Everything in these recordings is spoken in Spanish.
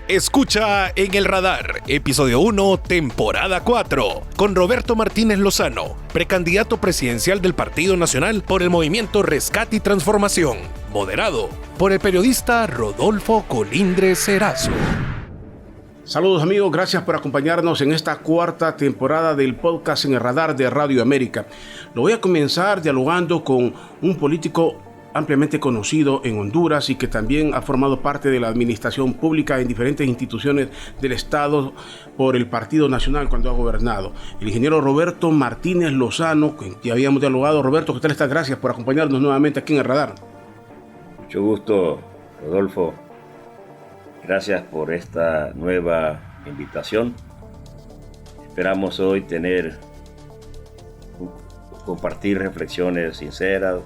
Escucha En el Radar, episodio 1, temporada 4, con Roberto Martínez Lozano, precandidato presidencial del Partido Nacional por el movimiento Rescate y Transformación, moderado por el periodista Rodolfo Colindres Erazo. Saludos amigos, gracias por acompañarnos en esta cuarta temporada del podcast En el Radar de Radio América. Lo voy a comenzar dialogando con un político ampliamente conocido en Honduras y que también ha formado parte de la administración pública en diferentes instituciones del Estado por el Partido Nacional cuando ha gobernado. El ingeniero Roberto Martínez Lozano, que ya habíamos dialogado. Roberto, ¿qué tal estás? Gracias por acompañarnos nuevamente aquí en el Radar. Mucho gusto, Rodolfo. Gracias por esta nueva invitación. Esperamos hoy compartir reflexiones sinceras,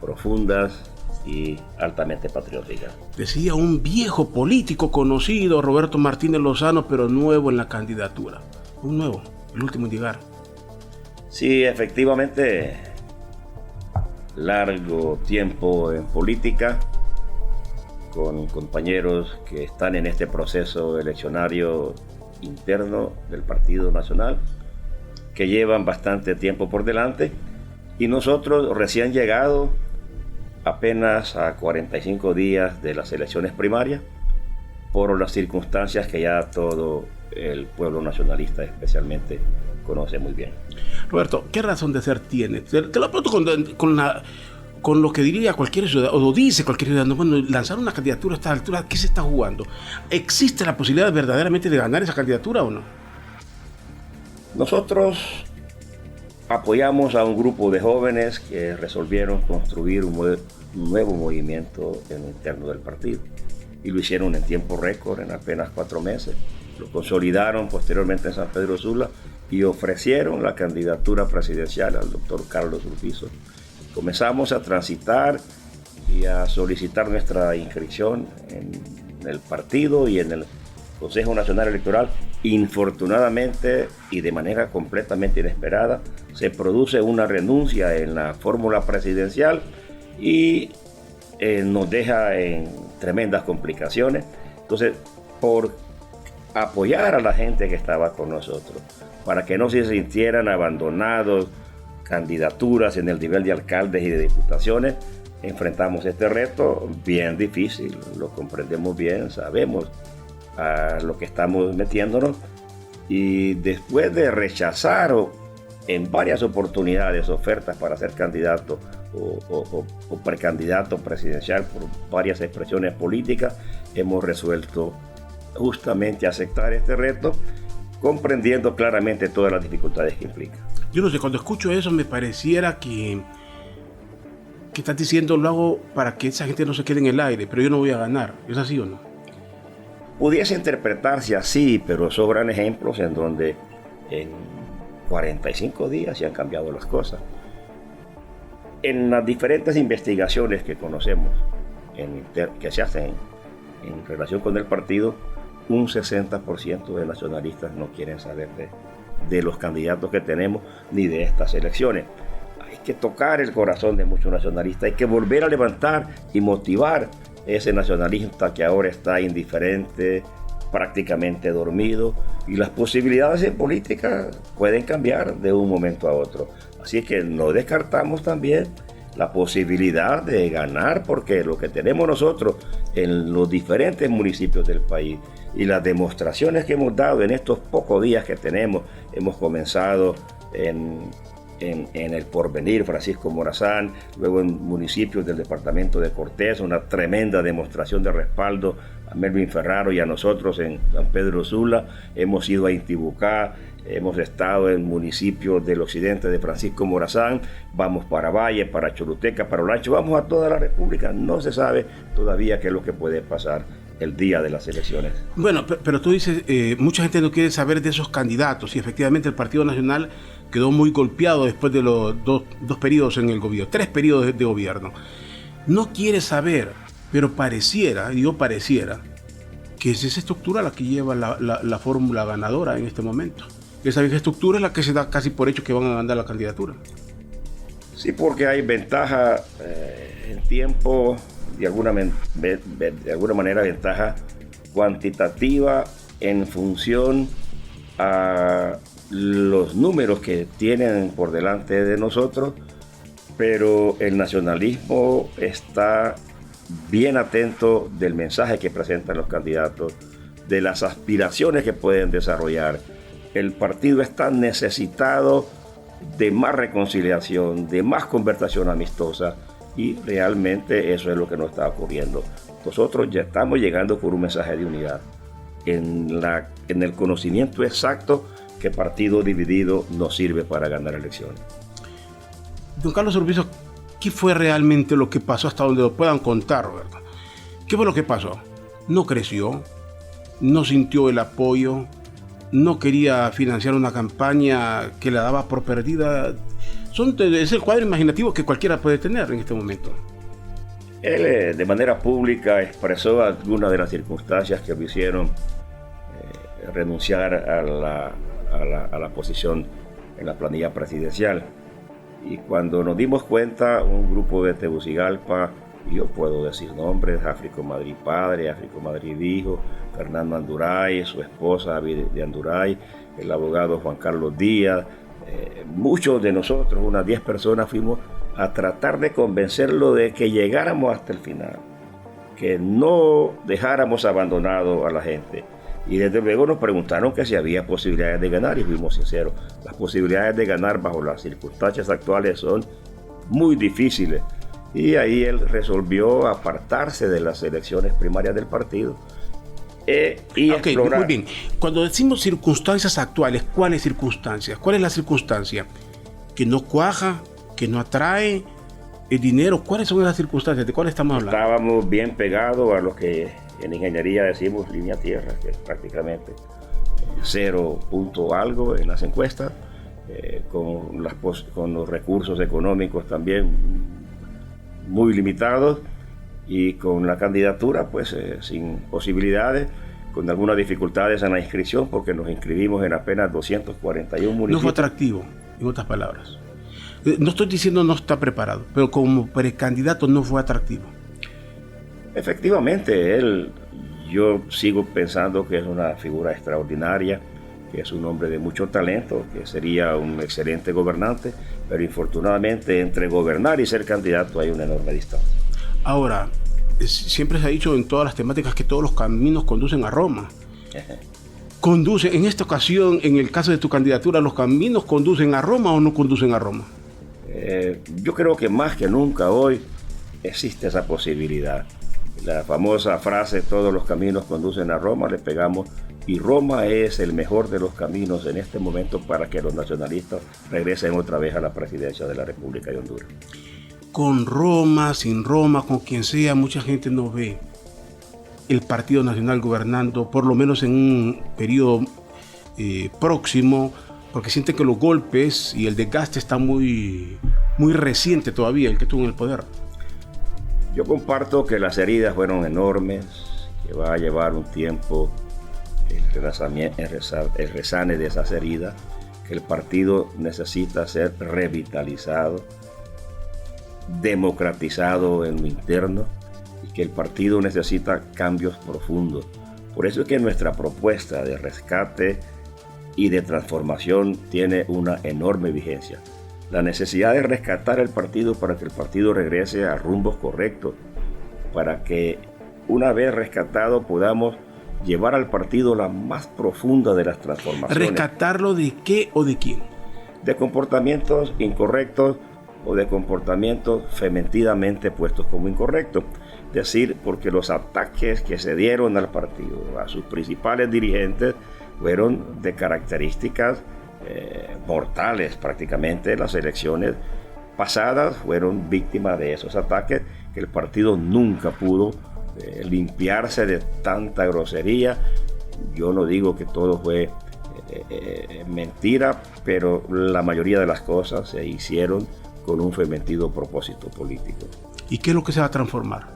profundas y altamente patrióticas. Decía un viejo político conocido, Roberto Martínez Lozano, pero nuevo en la candidatura. Un nuevo, el último en llegar. Sí, efectivamente, largo tiempo en política, con compañeros que están en este proceso eleccionario interno del Partido Nacional, que llevan bastante tiempo por delante, y nosotros recién llegados, apenas a 45 días de las elecciones primarias, por las circunstancias que ya todo el pueblo nacionalista especialmente conoce muy bien. Roberto, ¿qué razón de ser tiene? Te lo apunto con lo que diría cualquier ciudadano, o lo dice cualquier ciudadano. Bueno, lanzar una candidatura a esta altura, ¿qué se está jugando? ¿Existe la posibilidad verdaderamente de ganar esa candidatura o no? Nosotros apoyamos a un grupo de jóvenes que resolvieron construir un nuevo movimiento en lo interno del partido, y lo hicieron en tiempo récord, en apenas 4 meses. Lo consolidaron posteriormente en San Pedro Sula y ofrecieron la candidatura presidencial al doctor Carlos Urquizo. Comenzamos a transitar y a solicitar nuestra inscripción en el partido y en el Consejo Nacional Electoral. Infortunadamente y de manera completamente inesperada, se produce una renuncia en la fórmula presidencial y nos deja en tremendas complicaciones. Entonces, por apoyar a la gente que estaba con nosotros, para que no se sintieran abandonados, candidaturas en el nivel de alcaldes y de diputaciones, enfrentamos este reto bien difícil. Lo comprendemos bien, sabemos a lo que estamos metiéndonos, y después de rechazar en varias oportunidades ofertas para ser candidato o precandidato presidencial por varias expresiones políticas, hemos resuelto justamente aceptar este reto, comprendiendo claramente todas las dificultades que implica. Yo no sé, cuando escucho eso me pareciera que estás diciendo lo hago para que esa gente no se quede en el aire, pero yo no voy a ganar. ¿Es así o no? Pudiese interpretarse así, pero sobran ejemplos en donde en 45 días se han cambiado las cosas. En las diferentes investigaciones que conocemos, que se hacen en relación con el partido, un 60% de nacionalistas no quieren saber de los candidatos que tenemos ni de estas elecciones. Hay que tocar el corazón de muchos nacionalistas, hay que volver a levantar y motivar ese nacionalista que ahora está indiferente, prácticamente dormido, y las posibilidades en política pueden cambiar de un momento a otro. Así que no descartamos también la posibilidad de ganar, porque lo que tenemos nosotros en los diferentes municipios del país y las demostraciones que hemos dado en estos pocos días que tenemos, hemos comenzado en el Porvenir, Francisco Morazán, luego en municipios del departamento de Cortés, una tremenda demostración de respaldo a Melvin Ferraro y a nosotros en San Pedro Sula. Hemos ido a Intibucá, hemos estado en municipios del occidente de Francisco Morazán, vamos para Valle, para Choluteca, para Olancho, vamos a toda la República. No se sabe todavía qué es lo que puede pasar el día de las elecciones. Bueno, pero tú dices, mucha gente no quiere saber de esos candidatos, y efectivamente el Partido Nacional quedó muy golpeado después de los dos periodos en el gobierno, 3 periodos de gobierno. No quiere saber, pero pareciera que es esa estructura la que lleva la fórmula ganadora en este momento. Esa vieja estructura es la que se da casi por hecho que van a ganar la candidatura. Sí, porque hay ventaja en tiempo, de alguna manera ventaja cuantitativa en función a los números que tienen por delante de nosotros, pero el nacionalismo está bien atento del mensaje que presentan los candidatos, de las aspiraciones que pueden desarrollar. El partido está necesitado de más reconciliación, de más conversación amistosa, y realmente eso es lo que nos está ocurriendo. Nosotros ya estamos llegando por un mensaje de unidad, en el conocimiento exacto que partido dividido no sirve para ganar elecciones. Don Carlos Urbizo, ¿qué fue realmente lo que pasó hasta donde lo puedan contar, Roberto? ¿Qué fue lo que pasó? No creció, no sintió el apoyo, no quería financiar una campaña que la daba por perdida. Es el cuadro imaginativo que cualquiera puede tener en este momento. Él de manera pública expresó algunas de las circunstancias que lo hicieron renunciar a la posición en la planilla presidencial. Y cuando nos dimos cuenta, un grupo de Tegucigalpa, yo puedo decir nombres: Áfrico Madrid padre, Áfrico Madrid hijo, Fernando Anduray, su esposa de Anduray, el abogado Juan Carlos Díaz, muchos de nosotros, unas 10 personas, fuimos a tratar de convencerlo de que llegáramos hasta el final, que no dejáramos abandonado a la gente. Y desde luego nos preguntaron que si había posibilidades de ganar, y fuimos sinceros: las posibilidades de ganar bajo las circunstancias actuales son muy difíciles. Y ahí él resolvió apartarse de las elecciones primarias del partido y explorar. Muy bien. Cuando decimos circunstancias actuales, ¿cuáles circunstancias? ¿Cuál es la circunstancia? ¿Que no cuaja? ¿Que no atrae el dinero? ¿Cuáles son las circunstancias? ¿De cuál estamos hablando? Estábamos bien pegados a lo que en ingeniería decimos línea tierra, que es prácticamente 0 punto algo en las encuestas, con los recursos económicos también muy limitados, y con la candidatura pues sin posibilidades, con algunas dificultades en la inscripción, porque nos inscribimos en apenas 241 municipios. No fue atractivo, en otras palabras. No estoy diciendo no está preparado, pero como precandidato no fue atractivo. Efectivamente, yo sigo pensando que es una figura extraordinaria, que es un hombre de mucho talento, que sería un excelente gobernante, pero infortunadamente entre gobernar y ser candidato hay una enorme distancia. Ahora, siempre se ha dicho en todas las temáticas que todos los caminos conducen a Roma. En esta ocasión, en el caso de tu candidatura, ¿los caminos conducen a Roma o no conducen a Roma? Yo creo que más que nunca hoy existe esa posibilidad. La famosa frase: todos los caminos conducen a Roma, le pegamos, y Roma es el mejor de los caminos en este momento para que los nacionalistas regresen otra vez a la presidencia de la República de Honduras. Con Roma, sin Roma, con quien sea, mucha gente no ve el Partido Nacional gobernando, por lo menos en un periodo próximo, porque sienten que los golpes y el desgaste está muy reciente todavía, el que tuvo en el poder. Yo comparto que las heridas fueron enormes, que va a llevar un tiempo el resane de esas heridas, que el partido necesita ser revitalizado, democratizado en lo interno, y que el partido necesita cambios profundos. Por eso es que nuestra propuesta de rescate y de transformación tiene una enorme vigencia. La necesidad de rescatar el partido para que el partido regrese a rumbos correctos, para que una vez rescatado podamos llevar al partido la más profunda de las transformaciones. ¿Rescatarlo de qué o de quién? De comportamientos incorrectos o de comportamientos fementidamente puestos como incorrectos. Es decir, porque los ataques que se dieron al partido, a sus principales dirigentes, fueron de características mortales prácticamente. Las elecciones pasadas fueron víctimas de esos ataques, que el partido nunca pudo limpiarse de tanta grosería. Yo no digo que todo fue mentira, pero la mayoría de las cosas se hicieron con un fementido propósito político. ¿Y qué es lo que se va a transformar?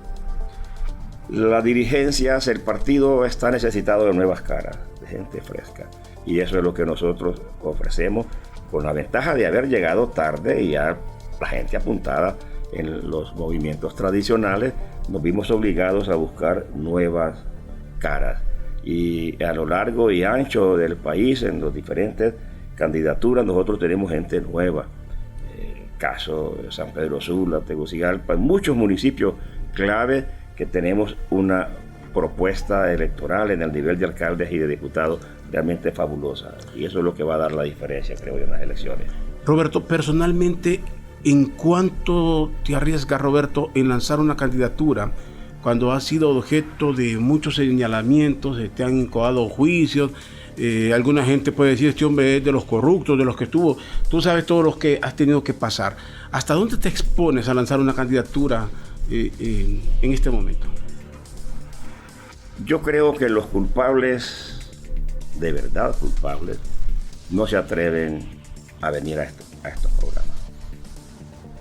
La dirigencia, el partido está necesitado de nuevas caras, de gente fresca. Y eso es lo que nosotros ofrecemos, con la ventaja de haber llegado tarde y ya la gente apuntada en los movimientos tradicionales. Nos vimos obligados a buscar nuevas caras. Y a lo largo y ancho del país, en las diferentes candidaturas, nosotros tenemos gente nueva. Caso de San Pedro Sula, Tegucigalpa, en muchos municipios clave que tenemos una propuesta electoral en el nivel de alcaldes y de diputados realmente fabulosa. Y eso es lo que va a dar la diferencia, creo yo, en las elecciones. Roberto, personalmente, ¿en cuánto te arriesgas, Roberto, en lanzar una candidatura cuando has sido objeto de muchos señalamientos, te han incoado juicios? Alguna gente puede decir, este hombre es de los corruptos, de los que estuvo. Tú sabes todos los que has tenido que pasar. ¿Hasta dónde te expones a lanzar una candidatura en este momento? Yo creo que los culpables, de verdad culpables, no se atreven a venir a estos programas.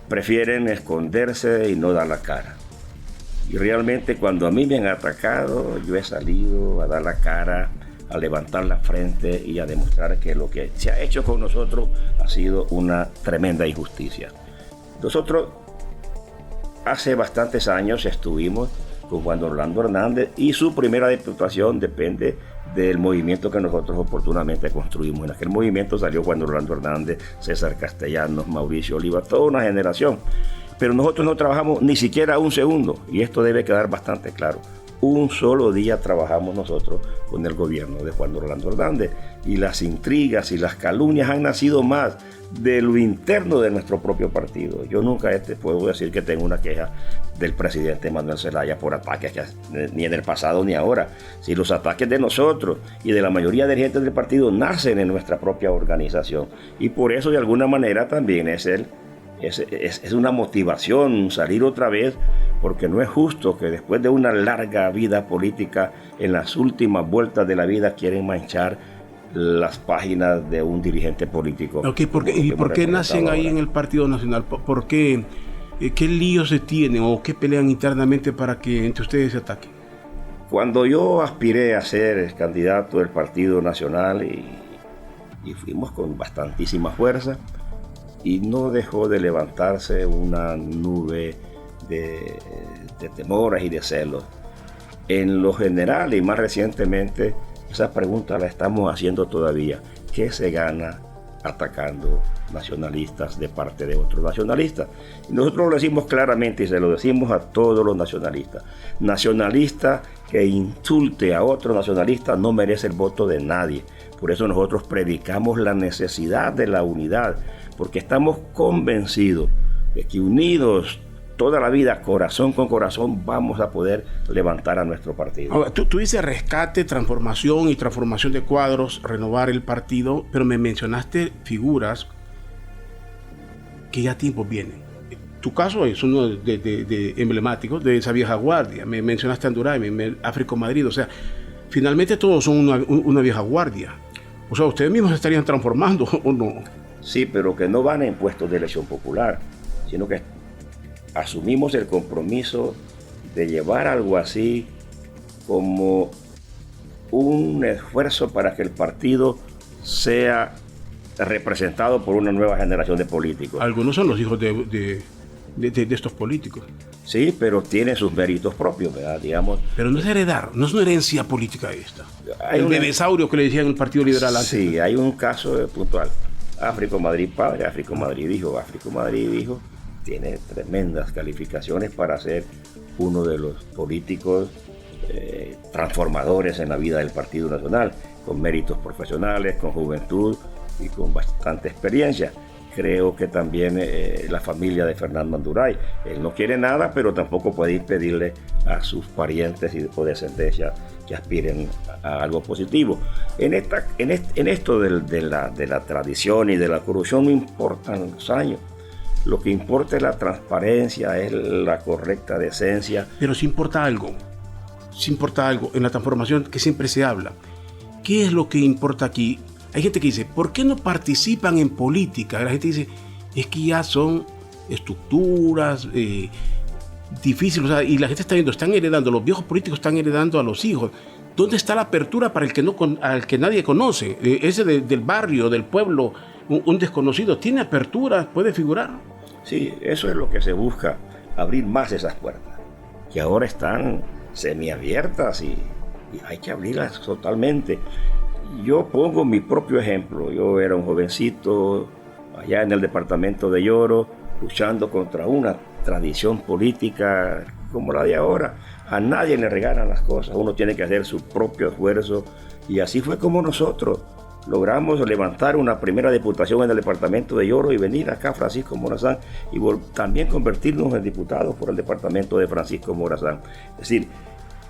Prefieren esconderse y no dar la cara. Y realmente cuando a mí me han atacado, yo he salido a dar la cara, a levantar la frente y a demostrar que lo que se ha hecho con nosotros ha sido una tremenda injusticia. Nosotros hace bastantes años estuvimos con Juan Orlando Hernández y su primera diputación depende del movimiento que nosotros oportunamente construimos. En aquel movimiento salió Juan Orlando Hernández, César Castellanos, Mauricio Oliva, toda una generación. Pero nosotros no trabajamos ni siquiera un segundo, y esto debe quedar bastante claro. Un solo día trabajamos nosotros con el gobierno de Juan Orlando Hernández, y las intrigas y las calumnias han nacido más de lo interno de nuestro propio partido. Yo nunca puedo decir que tengo una queja del presidente Manuel Zelaya por ataques, ni en el pasado ni ahora. Si los ataques de nosotros y de la mayoría de gente del partido nacen en nuestra propia organización, y por eso de alguna manera también es una motivación salir otra vez, porque no es justo que después de una larga vida política, en las últimas vueltas de la vida quieren manchar las páginas de un dirigente político. Okay, ¿y por qué nacen ahí en el Partido Nacional? ¿Por qué? ¿Qué líos se tienen o qué pelean internamente para que entre ustedes se ataquen? Cuando yo aspiré a ser candidato del Partido Nacional y fuimos con bastantísima fuerza, y no dejó de levantarse una nube de temores y de celos. En lo general y más recientemente, esa pregunta la estamos haciendo todavía. ¿Qué se gana atacando nacionalistas de parte de otros nacionalistas? Y nosotros lo decimos claramente y se lo decimos a todos los nacionalistas. Nacionalista que insulte a otro nacionalista no merece el voto de nadie. Por eso nosotros predicamos la necesidad de la unidad, porque estamos convencidos de que unidos toda la vida, corazón con corazón, vamos a poder levantar a nuestro partido. Ahora, tú dices rescate, transformación y transformación de cuadros, renovar el partido, pero me mencionaste figuras que ya tiempo vienen. Tu caso es uno de emblemático de esa vieja guardia. Me mencionaste a Andurain, Áfrico Madrid, o sea, finalmente todos son una vieja guardia. O sea, ustedes mismos se estarían transformando, ¿o no? Sí, pero que no van en puestos de elección popular, sino que asumimos el compromiso de llevar algo así como un esfuerzo para que el partido sea representado por una nueva generación de políticos. Algunos son los hijos de estos políticos. Sí, pero tiene sus méritos propios, ¿verdad? Digamos. Pero no es heredar, no es una herencia política esta. El bebesaurio que le decían en el Partido Liberal antes. Sí, hay un caso puntual. Áfrico Madrid padre, Áfrico Madrid hijo. Áfrico Madrid hijo tiene tremendas calificaciones para ser uno de los políticos transformadores en la vida del Partido Nacional, con méritos profesionales, con juventud y con bastante experiencia. Creo que también la familia de Fernando Andurain, él no quiere nada, pero tampoco puede impedirle a sus parientes o descendencia que aspiren a algo positivo. En esto de la tradición y de la corrupción no importan los años. Lo que importa es la transparencia, es la correcta decencia. Pero sí importa algo en la transformación que siempre se habla. ¿Qué es lo que importa aquí? Hay gente que dice, ¿por qué no participan en política? La gente dice, es que ya son estructuras difíciles, o sea, y la gente está viendo, están heredando, los viejos políticos están heredando a los hijos. ¿Dónde está la apertura para al que nadie conoce? Ese del barrio, del pueblo, un desconocido, ¿tiene apertura? ¿Puede figurar? Sí, eso es lo que se busca, abrir más esas puertas, que ahora están semiabiertas y y hay que abrirlas totalmente. Yo pongo mi propio ejemplo. Yo era un jovencito allá en el departamento de Yoro, luchando contra una tradición política como la de ahora. A nadie le regalan las cosas, uno tiene que hacer su propio esfuerzo, y así fue como nosotros logramos levantar una primera diputación en el departamento de Yoro y venir acá a Francisco Morazán y también convertirnos en diputados por el departamento de Francisco Morazán. Es decir,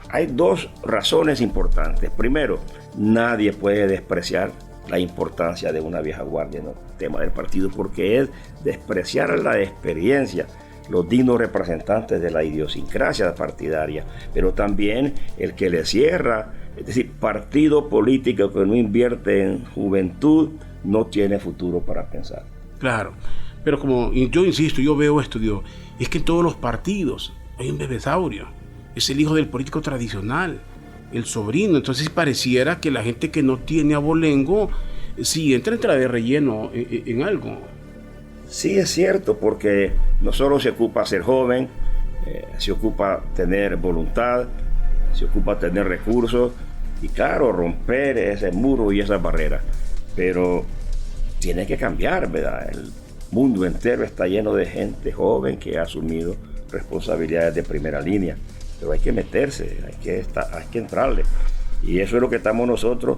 hay dos razones importantes. Primero, nadie puede despreciar la importancia de una vieja guardia en el tema del partido, porque es despreciar la experiencia, los dignos representantes de la idiosincrasia partidaria, pero también el que le cierra, es decir, partido político que no invierte en juventud no tiene futuro para pensar. Claro, pero como yo insisto, yo veo esto, digo, es que en todos los partidos hay un bebesaurio, es el hijo del político tradicional, el sobrino. Entonces pareciera que la gente que no tiene abolengo, sí entra de relleno en algo. Sí, es cierto, porque no solo se ocupa ser joven, se ocupa tener voluntad, se ocupa tener recursos y claro, romper ese muro y esas barreras. Pero tiene que cambiar, ¿verdad? El mundo entero está lleno de gente joven que ha asumido responsabilidades de primera línea. Pero hay que meterse, hay que entrarle. Y eso es lo que estamos nosotros,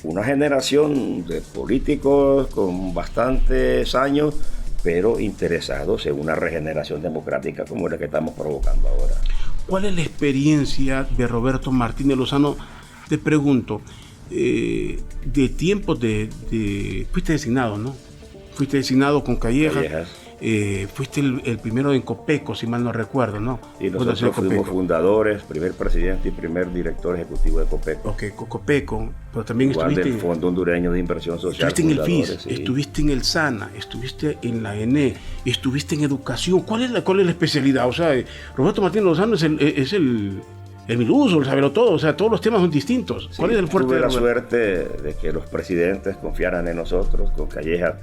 una generación de políticos con bastantes años, pero interesados en una regeneración democrática como la que estamos provocando ahora. ¿Cuál es la experiencia de Roberto Martínez Lozano? Te pregunto, de tiempos fuiste designado, ¿no? Fuiste designado con Callejas. Fuiste el primero en Copeco, si mal no recuerdo, ¿no? Y nosotros fuimos fundadores, primer presidente y primer director ejecutivo de Copeco. Ok, Copeco, pero también igual estuviste... del Fondo Hondureño de Inversión Social. Estuviste en el FIS, sí. Estuviste en el SANA, estuviste en la ENE, estuviste en educación. ¿Cuál es la especialidad? O sea, Roberto Martínez Lozano es el miluso, el sabelotodo, o sea, todos los temas son distintos. ¿Cuál es el fuerte? Tuve la suerte de que los presidentes confiaran en nosotros. Con Callejas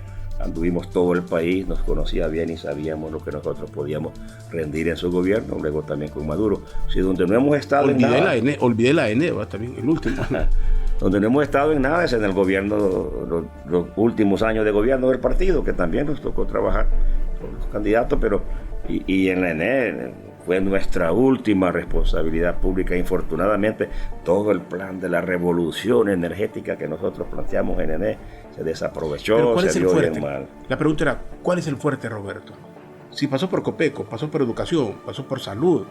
anduvimos todo el país, nos conocía bien y sabíamos lo que nosotros podíamos rendir en su gobierno, luego también con Maduro. Si donde no hemos estado en nada... Olvidé la ENE, también, el último. Donde no hemos estado en nada es en el gobierno, los últimos años de gobierno del partido, que también nos tocó trabajar con los candidatos, pero y en la ENE fue nuestra última responsabilidad pública. Infortunadamente, todo el plan de la revolución energética que nosotros planteamos en ENE se desaprovechó, se dio bien mal. La pregunta era, ¿cuál es el fuerte, Roberto? Si pasó por Copeco, pasó por educación, pasó por salud,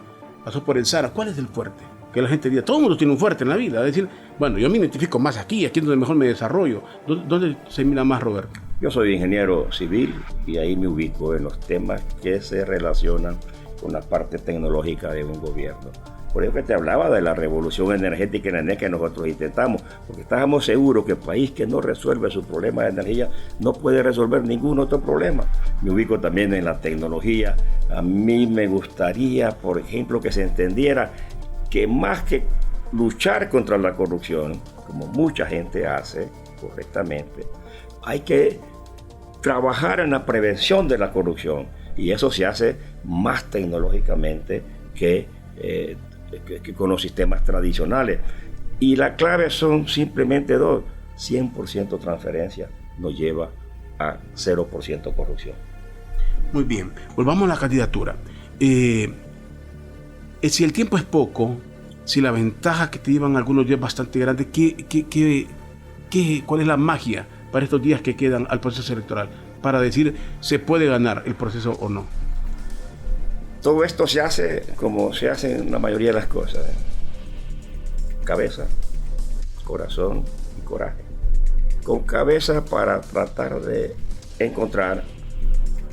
pasó por el SARA, ¿cuál es el fuerte? Que la gente diga, todo el mundo tiene un fuerte en la vida. Es decir, bueno, yo me identifico más aquí es donde mejor me desarrollo. ¿Dónde se mira más, Roberto? Yo soy ingeniero civil y ahí me ubico en los temas que se relacionan con la parte tecnológica de un gobierno. Por eso que te hablaba de la revolución energética en ENE que nosotros intentamos, porque estábamos seguros que el país que no resuelve su problema de energía no puede resolver ningún otro problema. Me ubico también en la tecnología. A mí me gustaría, por ejemplo, que se entendiera que más que luchar contra la corrupción, como mucha gente hace correctamente, hay que trabajar en la prevención de la corrupción, y eso se hace más tecnológicamente que con los sistemas tradicionales. Y la clave son simplemente dos: 100% transferencia nos lleva a 0% corrupción. Muy bien, volvamos a la candidatura. Si el tiempo es poco, si la ventaja que te llevan algunos días es bastante grande, ¿cuál es la magia para estos días que quedan al proceso electoral para decir se puede ganar el proceso o no? Todo esto se hace como se hace en la mayoría de las cosas: cabeza, corazón y coraje. Con cabeza para tratar de encontrar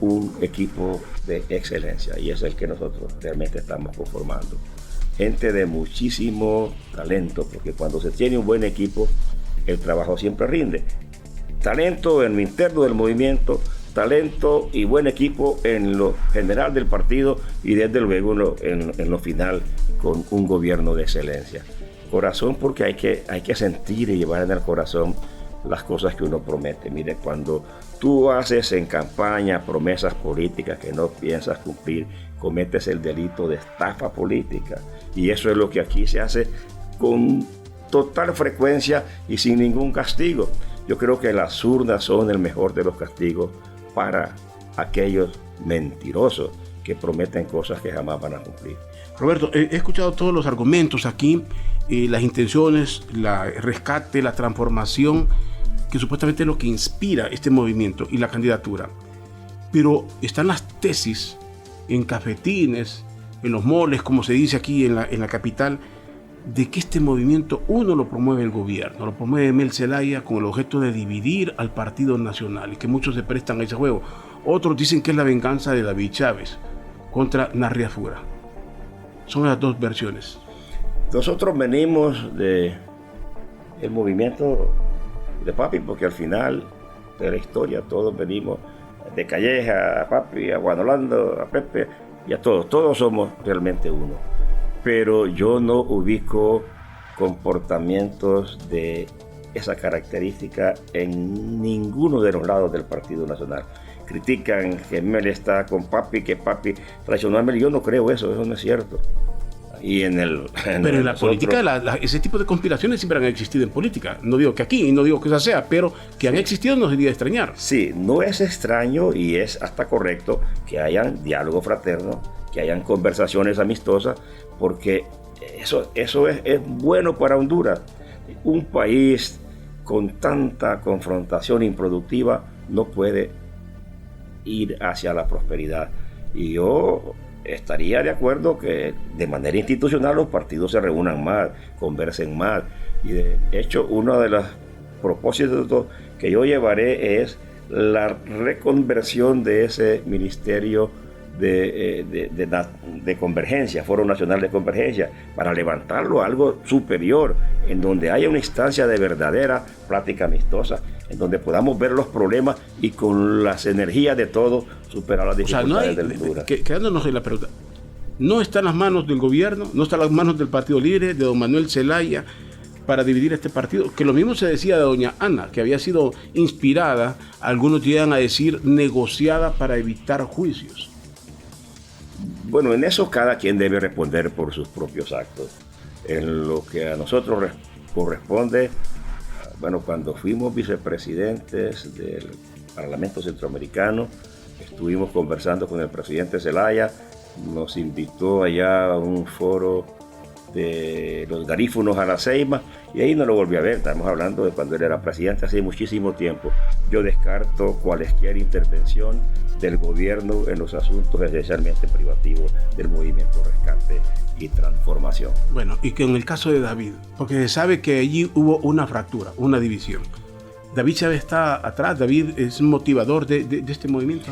un equipo de excelencia, y es el que nosotros realmente estamos conformando. Gente de muchísimo talento, porque cuando se tiene un buen equipo, el trabajo siempre rinde. Talento en lo interno del movimiento, talento y buen equipo en lo general del partido, y desde luego en lo final con un gobierno de excelencia. Corazón, porque hay que sentir y llevar en el corazón las cosas que uno promete. Mire, cuando tú haces en campaña promesas políticas que no piensas cumplir, cometes el delito de estafa política, y eso es lo que aquí se hace con total frecuencia y sin ningún castigo. Yo creo que las urnas son el mejor de los castigos para aquellos mentirosos que prometen cosas que jamás van a cumplir. Roberto, he escuchado todos los argumentos aquí, las intenciones, el rescate, la transformación, que supuestamente es lo que inspira este movimiento y la candidatura. Pero están las tesis en cafetines, en los moles, como se dice aquí en la capital, de que este movimiento, uno lo promueve el gobierno, lo promueve Mel Zelaya con el objeto de dividir al Partido Nacional y que muchos se prestan a ese juego. Otros dicen que es la venganza de David Chávez contra Narria Fura. Son las dos versiones. Nosotros venimos del movimiento de Papi, porque al final de la historia todos venimos de Calleja, a Papi, a Juan Orlando, a Pepe y a todos somos realmente uno. Pero yo no ubico comportamientos de esa característica en ninguno de los lados del Partido Nacional. Critican que Mel está con Papi, que Papi traicionó a Mel. Yo no creo eso no es cierto. Y pero en la política, ese tipo de conspiraciones siempre han existido en política. No digo que aquí, y no digo que esa sea, pero que han existido no sería extrañar. Sí, no es extraño y es hasta correcto que hayan diálogo fraterno, que hayan conversaciones amistosas, porque eso es bueno para Honduras. Un país con tanta confrontación improductiva no puede ir hacia la prosperidad. Y yo estaría de acuerdo que de manera institucional los partidos se reúnan más, conversen más. Y de hecho, uno de los propósitos que yo llevaré es la reconversión de ese ministerio de convergencia, Foro Nacional de Convergencia, para levantarlo a algo superior, en donde haya una instancia de verdadera plática amistosa, en donde podamos ver los problemas y con las energías de todos superar las dificultades de Honduras. Quedándonos en la pregunta, no está en las manos del gobierno, no está en las manos del Partido Libre, de don Manuel Zelaya, para dividir este partido, que lo mismo se decía de doña Ana, que había sido inspirada, algunos llegan a decir negociada para evitar juicios. Bueno, en eso cada quien debe responder por sus propios actos. En lo que a nosotros corresponde, bueno, cuando fuimos vicepresidentes del Parlamento Centroamericano, estuvimos conversando con el presidente Zelaya, nos invitó allá a un foro de los garífunos a la Ceiba, y ahí no lo volví a ver. Estamos hablando de cuando él era presidente hace muchísimo tiempo. Yo descarto cualquier intervención del gobierno en los asuntos esencialmente privativos del movimiento Rescate y Transformación. Bueno, y que en el caso de David, porque se sabe que allí hubo una fractura, una división. ¿David Chávez está atrás? ¿David es un motivador de este movimiento?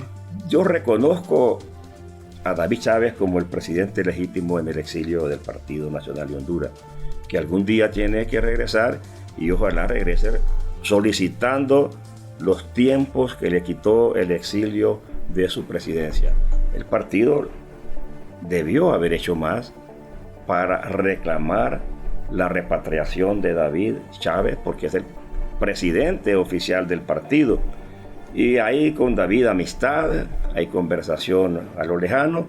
Yo reconozco a David Chávez como el presidente legítimo en el exilio del Partido Nacional de Honduras, que algún día tiene que regresar y ojalá regrese solicitando los tiempos que le quitó el exilio de su presidencia. El partido debió haber hecho más para reclamar la repatriación de David Chávez, porque es el presidente oficial del partido. Y hay con David amistad, hay conversación a lo lejano,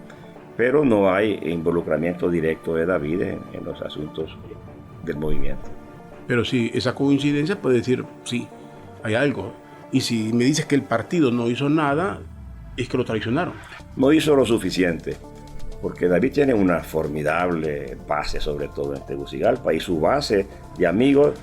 pero no hay involucramiento directo de David en los asuntos del movimiento. Pero si esa coincidencia puede decir, sí, hay algo. Y si me dices que el partido no hizo nada, es que lo traicionaron. No hizo lo suficiente, porque David tiene una formidable base, sobre todo en Tegucigalpa, y su base de amigos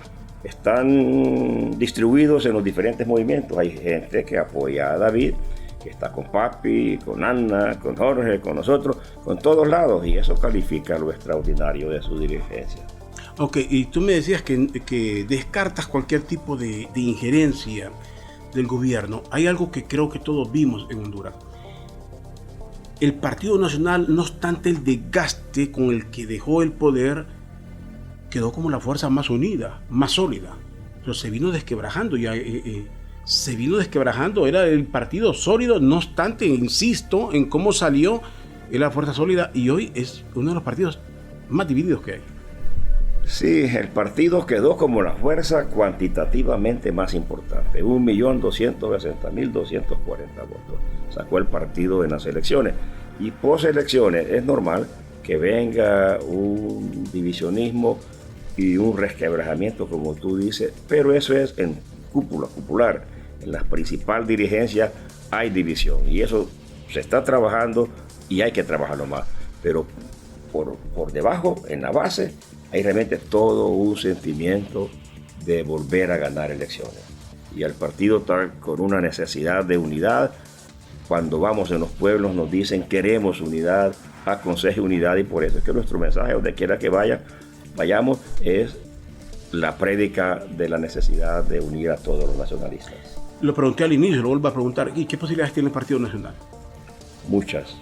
están distribuidos en los diferentes movimientos. Hay gente que apoya a David, que está con Papi, con Ana, con Jorge, con nosotros, con todos lados, y eso califica lo extraordinario de su dirigencia. Ok, y tú me decías que descartas cualquier tipo de injerencia del gobierno. Hay algo que creo que todos vimos en Honduras. El Partido Nacional, no obstante el desgaste con el que dejó el poder, quedó como la fuerza más unida, más sólida. Pero se vino desquebrajando ya. Se vino desquebrajando, era el partido sólido, no obstante, insisto en cómo salió, era la fuerza sólida y hoy es uno de los partidos más divididos que hay. Sí, el partido quedó como la fuerza cuantitativamente más importante, 1.260.240 votos sacó el partido en las elecciones, y post elecciones es normal que venga un divisionismo y un resquebrajamiento, como tú dices, pero eso es en cúpula popular. En la principal dirigencia hay división y eso se está trabajando y hay que trabajarlo más. Pero por debajo, en la base, hay realmente todo un sentimiento de volver a ganar elecciones. Y el partido está con una necesidad de unidad. Cuando vamos en los pueblos nos dicen queremos unidad, aconseje unidad, y por eso es que nuestro mensaje, donde quiera que vayamos, es la prédica de la necesidad de unir a todos los nacionalistas. Lo pregunté al inicio, lo vuelvo a preguntar. ¿Y qué posibilidades tiene el Partido Nacional? Muchas.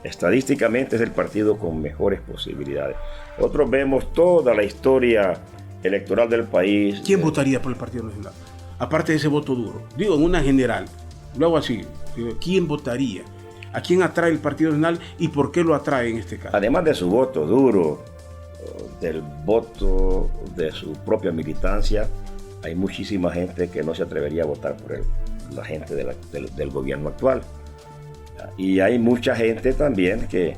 Estadísticamente es el partido con mejores posibilidades. Nosotros vemos toda la historia electoral del país. ¿Quién votaría por el Partido Nacional? Aparte de ese voto duro. Digo, en una general. Luego así. Digo, ¿quién votaría? ¿A quién atrae el Partido Nacional y por qué lo atrae en este caso? Además de su voto duro, del voto de su propia militancia, hay muchísima gente que no se atrevería a votar por la gente del gobierno actual. Y hay mucha gente también que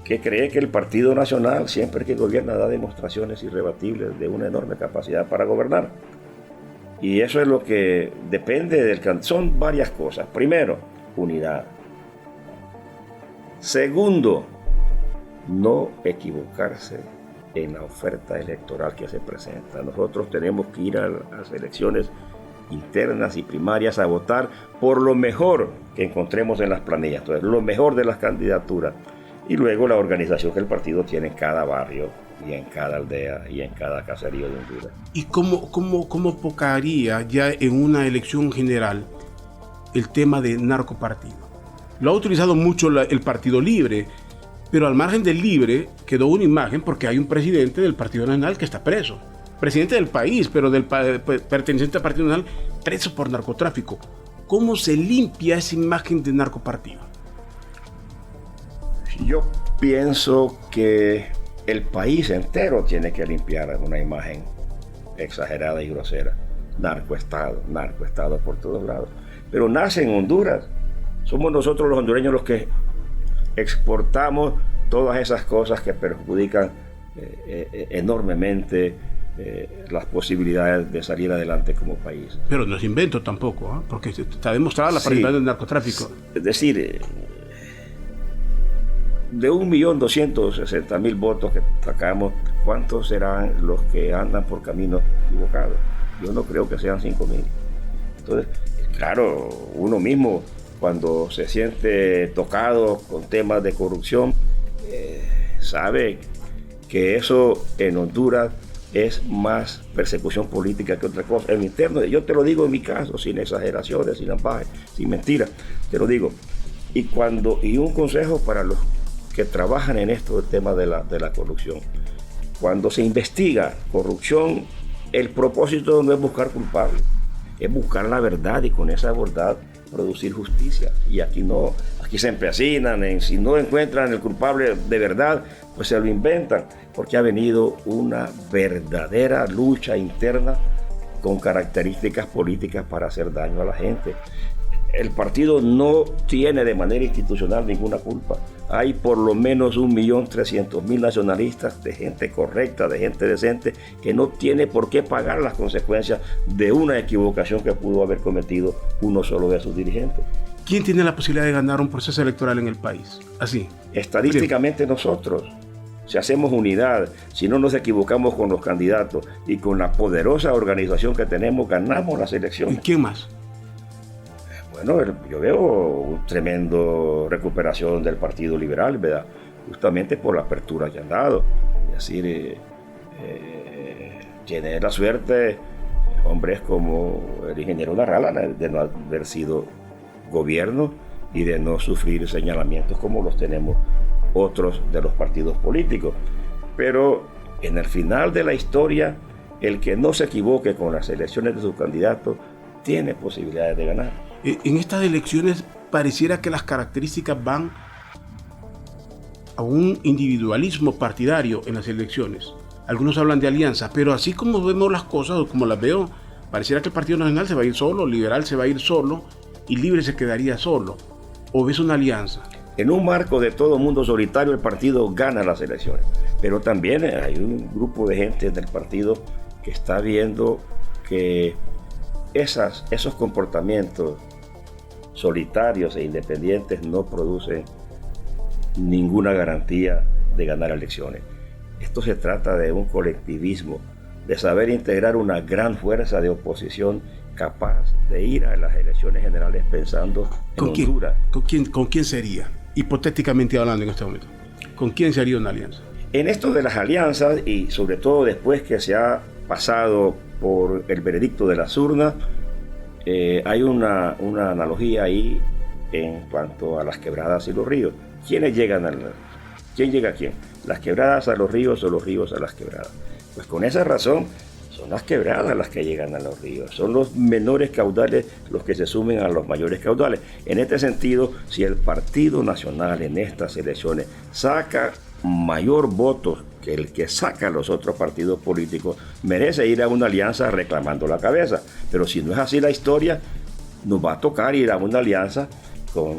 cree que el Partido Nacional, siempre que gobierna, da demostraciones irrebatibles de una enorme capacidad para gobernar. Y eso es lo que depende del... Son varias cosas. Primero, unidad. Segundo, no equivocarse en la oferta electoral que se presenta. Nosotros tenemos que ir a las elecciones internas y primarias a votar por lo mejor que encontremos en las planillas, entonces lo mejor de las candidaturas, y luego la organización que el partido tiene en cada barrio y en cada aldea y en cada caserío de Honduras. ¿Y cómo pocaría ya en una elección general el tema de narcopartido? Lo ha utilizado mucho el Partido Libre, pero al margen del Libre quedó una imagen porque hay un presidente del Partido Nacional que está preso. Presidente del país, pero perteneciente al Partido Nacional, preso por narcotráfico. ¿Cómo se limpia esa imagen de narcopartido? Yo pienso que el país entero tiene que limpiar una imagen exagerada y grosera. Narcoestado por todos lados. Pero nace en Honduras. Somos nosotros los hondureños los que exportamos todas esas cosas que perjudican enormemente las posibilidades de salir adelante como país. Pero no es invento tampoco, ¿eh? Porque está demostrada la participación del narcotráfico. Es decir, de 1.260.000 votos que sacamos, ¿cuántos serán los que andan por caminos equivocados? Yo no creo que sean 5.000. Entonces, claro, uno mismo cuando se siente tocado con temas de corrupción, sabe que eso en Honduras es más persecución política que otra cosa. En interno, yo te lo digo en mi caso, sin exageraciones, sin ambajes, sin mentiras, te lo digo. Y un consejo para los que trabajan en esto, el tema de la corrupción. Cuando se investiga corrupción, el propósito no es buscar culpables, es buscar la verdad y con esa verdad producir justicia. Y aquí se empecinan en, si no encuentran el culpable de verdad, pues se lo inventan, porque ha venido una verdadera lucha interna con características políticas para hacer daño a la gente. El partido no tiene de manera institucional ninguna culpa. Hay por lo menos 1.300.000 nacionalistas, de gente correcta, de gente decente, que no tiene por qué pagar las consecuencias de una equivocación que pudo haber cometido uno solo de sus dirigentes. ¿Quién tiene la posibilidad de ganar un proceso electoral en el país? Así. Estadísticamente nosotros. Si hacemos unidad, si no nos equivocamos con los candidatos y con la poderosa organización que tenemos, ganamos las elecciones. ¿Y quién más? Bueno, yo veo una tremenda recuperación del Partido Liberal, ¿verdad? Justamente por la apertura que han dado. Es decir, tiene la suerte hombres como el ingeniero Narrala de no haber sido gobierno y de no sufrir señalamientos como los tenemos otros de los partidos políticos. Pero en el final de la historia, el que no se equivoque con las elecciones de sus candidatos tiene posibilidades de ganar. En estas elecciones pareciera que las características van a un individualismo partidario en las elecciones. Algunos hablan de alianza, pero así como vemos las cosas, o como las veo, pareciera que el Partido Nacional se va a ir solo, el Liberal se va a ir solo y Libre se quedaría solo. ¿O ves una alianza? En un marco de todo mundo solitario, el partido gana las elecciones. Pero también hay un grupo de gente del partido que está viendo que esos comportamientos solitarios e independientes no producen ninguna garantía de ganar elecciones. Esto se trata de un colectivismo, de saber integrar una gran fuerza de oposición capaz de ir a las elecciones generales pensando en Honduras. ¿Con quién sería? Hipotéticamente hablando en este momento. ¿Con quién sería una alianza? En esto de las alianzas, y sobre todo después que se ha pasado por el veredicto de las urnas, hay una analogía ahí en cuanto a las quebradas y los ríos. ¿Quién llega a quién? ¿Las quebradas a los ríos o los ríos a las quebradas? Pues con esa razón son las quebradas las que llegan a los ríos, son los menores caudales los que se sumen a los mayores caudales. En este sentido, si el Partido Nacional en estas elecciones saca mayor votos que el que saca los otros partidos políticos, merece ir a una alianza reclamando la cabeza. Pero si no es así la historia, nos va a tocar ir a una alianza con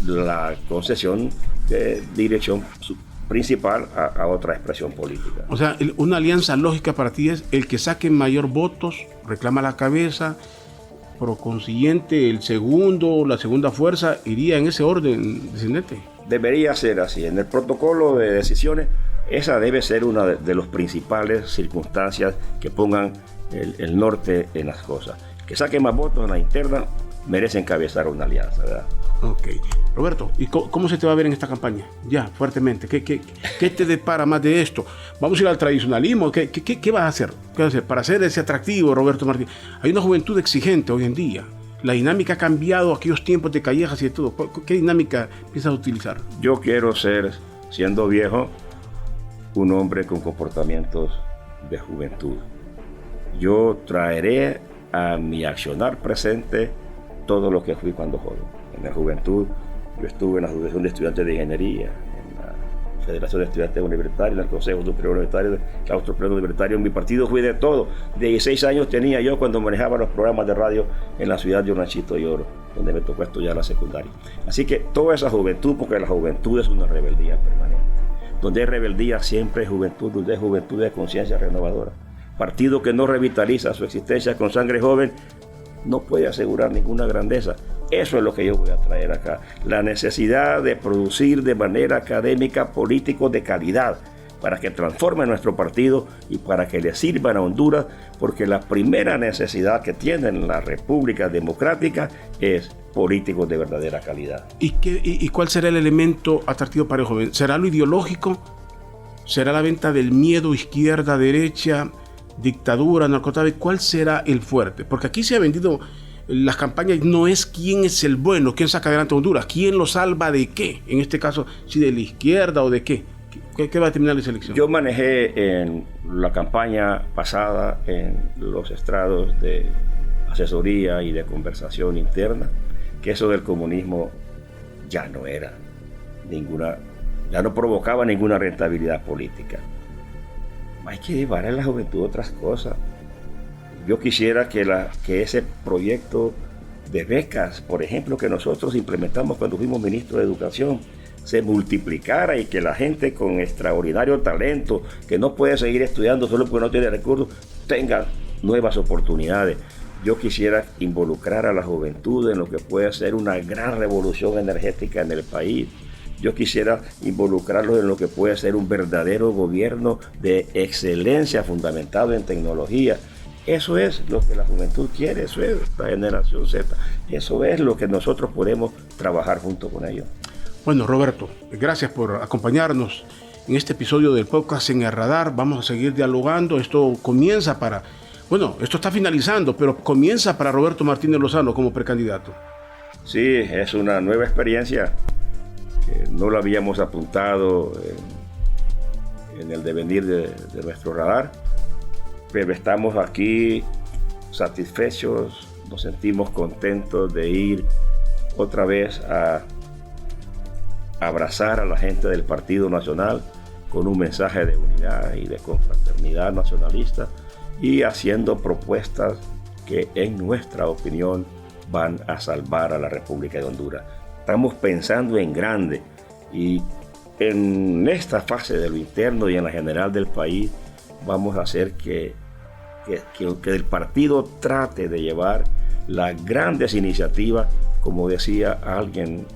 la concesión de dirección principal a otra expresión política. O sea, una alianza lógica para ti es el que saque mayor votos, reclama la cabeza, por consiguiente la segunda fuerza iría en ese orden descendente. Debería ser así. En el protocolo de decisiones, esa debe ser una de las principales circunstancias que pongan el norte en las cosas. Que saquen más votos en la interna, merece encabezar una alianza, ¿verdad? Ok. Roberto, ¿y cómo se te va a ver en esta campaña? Ya, fuertemente. ¿Qué te depara más de esto? ¿Vamos a ir al tradicionalismo? ¿Qué vas a hacer? ¿Qué vas a hacer para hacer ese atractivo, Roberto Martínez? Hay una juventud exigente hoy en día. La dinámica ha cambiado aquellos tiempos de Callejas y de todo. ¿Qué dinámica piensas utilizar? Yo quiero ser, siendo viejo, un hombre con comportamientos de juventud. Yo traeré a mi accionar presente todo lo que fui cuando joven. En la juventud, yo estuve en la Asociación de Estudiantes de Ingeniería, en la Federación de Estudiantes Universitarios, en el Consejo Superior Universitario, en el Claustro Superior Universitario. En mi partido fui de todo. 16 años tenía yo cuando manejaba los programas de radio en la ciudad de Olanchito y Oro, donde me tocó estudiar la secundaria. Así que toda esa juventud, porque la juventud es una rebeldía permanente. Donde hay rebeldía siempre hay juventud, donde hay juventud de conciencia renovadora. Partido que no revitaliza su existencia con sangre joven no puede asegurar ninguna grandeza. Eso es lo que yo voy a traer acá. La necesidad de producir de manera académica políticos de calidad para que transformen nuestro partido y para que le sirvan a Honduras, porque la primera necesidad que tiene la República Democrática es políticos de verdadera calidad. ¿Y cuál será el elemento atractivo para el joven? ¿Será lo ideológico? ¿Será la venta del miedo izquierda, derecha, dictadura, narcotráfico? ¿Cuál será el fuerte? Porque aquí se ha vendido las campañas, no es quién es el bueno, quién saca adelante a Honduras, quién lo salva de qué, en este caso, si de la izquierda o de qué. ¿Qué va a terminar la selección? Yo manejé en la campaña pasada en los estrados de asesoría y de conversación interna que eso del comunismo ya no era ya no provocaba ninguna rentabilidad política. Hay que llevar a la juventud otras cosas. Yo quisiera que ese proyecto de becas, por ejemplo, que nosotros implementamos cuando fuimos ministros de Educación, se multiplicara y que la gente con extraordinario talento, que no puede seguir estudiando solo porque no tiene recursos, tenga nuevas oportunidades. Yo quisiera involucrar a la juventud en lo que puede ser una gran revolución energética en el país. Yo quisiera involucrarlos en lo que puede ser un verdadero gobierno de excelencia fundamentado en tecnología. Eso es lo que la juventud quiere, eso es la generación Z. Eso es lo que nosotros podemos trabajar junto con ellos. Bueno, Roberto, gracias por acompañarnos en este episodio del podcast En el Radar. Vamos a seguir dialogando. Esto está finalizando, pero comienza para Roberto Martínez Lozano como precandidato. Sí, es una nueva experiencia. No lo habíamos apuntado en el devenir de nuestro radar, pero estamos aquí satisfechos, nos sentimos contentos de ir otra vez a abrazar a la gente del Partido Nacional con un mensaje de unidad y de confraternidad nacionalista y haciendo propuestas que en nuestra opinión van a salvar a la República de Honduras. Estamos pensando en grande y en esta fase de lo interno y en la general del país vamos a hacer que el partido trate de llevar las grandes iniciativas. Como decía alguien,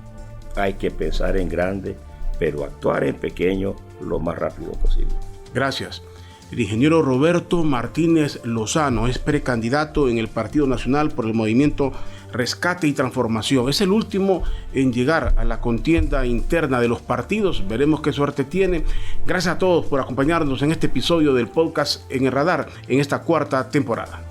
hay que pensar en grande, pero actuar en pequeño lo más rápido posible. Gracias. El ingeniero Roberto Martínez Lozano es precandidato en el Partido Nacional por el movimiento Rescate y Transformación. Es el último en llegar a la contienda interna de los partidos. Veremos qué suerte tiene. Gracias a todos por acompañarnos en este episodio del podcast En el Radar en esta cuarta temporada.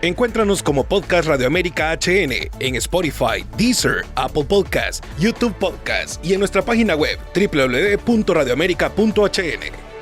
Encuéntranos como Podcast Radio América HN en Spotify, Deezer, Apple Podcasts, YouTube Podcasts y en nuestra página web www.radioamerica.hn.